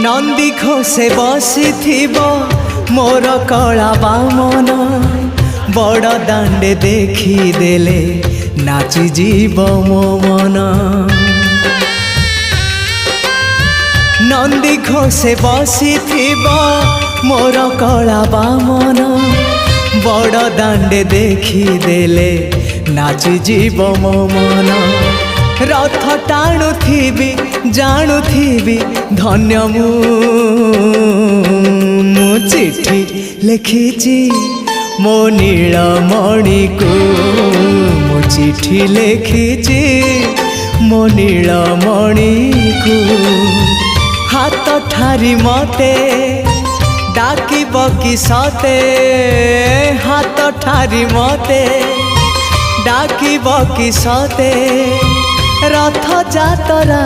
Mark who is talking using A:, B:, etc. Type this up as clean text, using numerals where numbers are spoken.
A: नंदी घोषे बसी मोर कला बामन बड़ दांडे देखी देले नाची जीव मो मन। नंदी घोषे बसी मोर कला बामन बड़ दांडे देखी देले नाची जीव मो मन। रथ टाणुथिबी जाणुथिबी धन्य मु चिट्ठी लिखिची मो नीलमणि को मु चिट्ठी लिखिची मो नीलमणि को। हाथ ठारी मते डाकिब कि सते हाथ ठारी मते डाकिब कि सते रथ जातरा।